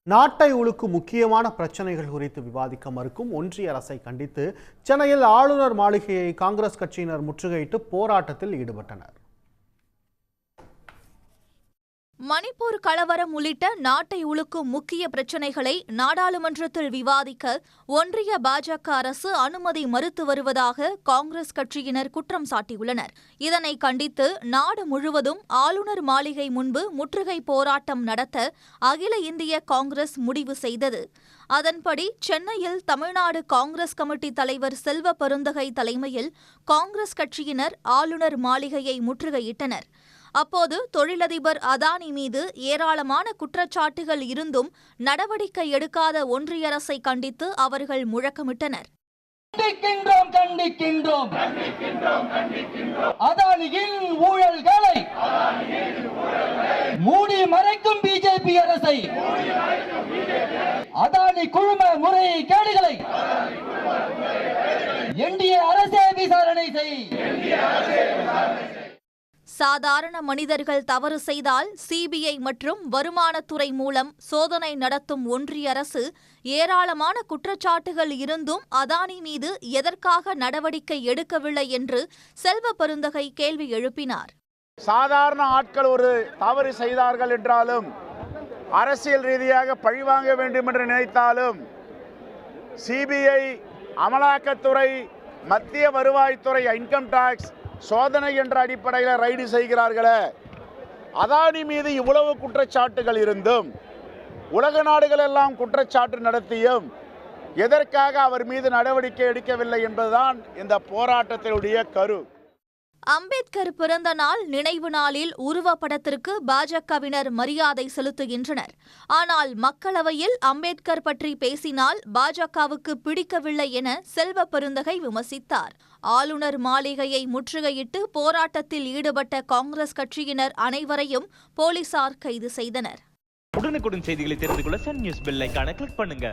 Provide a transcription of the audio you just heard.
நாட்டை உலுக்கும் முக்கியமான பிரச்சனைகள் குறித்து விவாதிக்க மறுக்கும் ஒன்றிய அரசை கண்டித்து சென்னையில் ஆளுநர் மாளிகையை காங்கிரஸ் கட்சியினர் முற்றுகையிட்டு போராட்டத்தில் ஈடுபட்டனர். மணிப்பூர் கலவரம் உள்ளிட்ட நாட்டை உலுக்கும் முக்கிய பிரச்சினைகளை நாடாளுமன்றத்தில் விவாதிக்க ஒன்றிய பாஜக அரசு அனுமதி மறுத்து வருவதாக காங்கிரஸ் கட்சியினர் குற்றம் சாட்டியுள்ளனர். இதனை கண்டித்து நாடு முழுவதும் ஆளுநர் மாளிகை முன்பு முற்றுகை போராட்டம் நடத்த அகில இந்திய காங்கிரஸ் முடிவு செய்தது. அதன்படி சென்னையில் தமிழ்நாடு காங்கிரஸ் கமிட்டி தலைவர் செல்வ பெருந்தகை தலைமையில் காங்கிரஸ் கட்சியினர் ஆளுநர் மாளிகையை முற்றுகையிட்டனர். அப்போது தொழிலதிபர் அதானி மீது ஏராளமான குற்றச்சாட்டுகள் இருந்தும் நடவடிக்கை எடுக்காத ஒன்றிய அரசை கண்டித்து அவர்கள் முழக்கமிட்டனர். அதானியின் ஊழல்களை மூடி மறைக்கும் பிஜேபி அரசை, அதானி குழும முறைகேடுகளை என்டிஏ அரசே விசாரணை செய். சாதாரண மனிதர்கள் தவறு செய்தால் சிபிஐ மற்றும் வருமானத்துறை மூலம் சோதனை நடத்தும் ஒன்றிய அரசு ஏராளமான குற்றச்சாட்டுகள் இருந்தும் அதானி மீது எதற்காக நடவடிக்கை எடுக்கவில்லை என்று செல்வ பெருந்தகை கேள்வி எழுப்பினார். சாதாரண ஆட்கள் ஒரு தவறு செய்தார்கள் என்றாலும், அரசியல் ரீதியாக பழிவாங்க வேண்டும் என்று நினைத்தாலும் சிபிஐ, அமலாக்கத்துறை, மத்திய வருவாய்த்துறை, இன்கம் டாக்ஸ் சோதனை என்ற அடிப்படையில் ரைடு செய்கிறார்களே. அதானி மீது இவ்வளவு குற்றச்சாட்டுகள் இருந்தும், உலக நாடுகள் எல்லாம் குற்றச்சாட்டு நடத்தியும் எதற்காக அவர் மீது நடவடிக்கை எடுக்கவில்லை என்பதுதான் இந்த போராட்டத்தினுடைய கரு. அம்பேத்கர் பிறந்த நாள் நினைவு நாளில் உருவப்படத்திற்கு பாஜகவினர் மரியாதை செலுத்துகின்றனர். ஆனால் மக்களவையில் அம்பேத்கர் பற்றி பேசினால் பாஜகவுக்கு பிடிக்கவில்லை என செல்வ பெருந்தகை விமர்சித்தார். ஆளுநர் மாளிகையை முற்றுகையிட்டு போராட்டத்தில் ஈடுபட்ட காங்கிரஸ் கட்சியினர் அனைவரையும் போலீசார் கைது செய்தனர். உடனுக்குடன் செய்திகளை தெரிந்து கொள்ள சன் நியூஸ் பெல் ஐகானை கிளிக் பண்ணுங்க.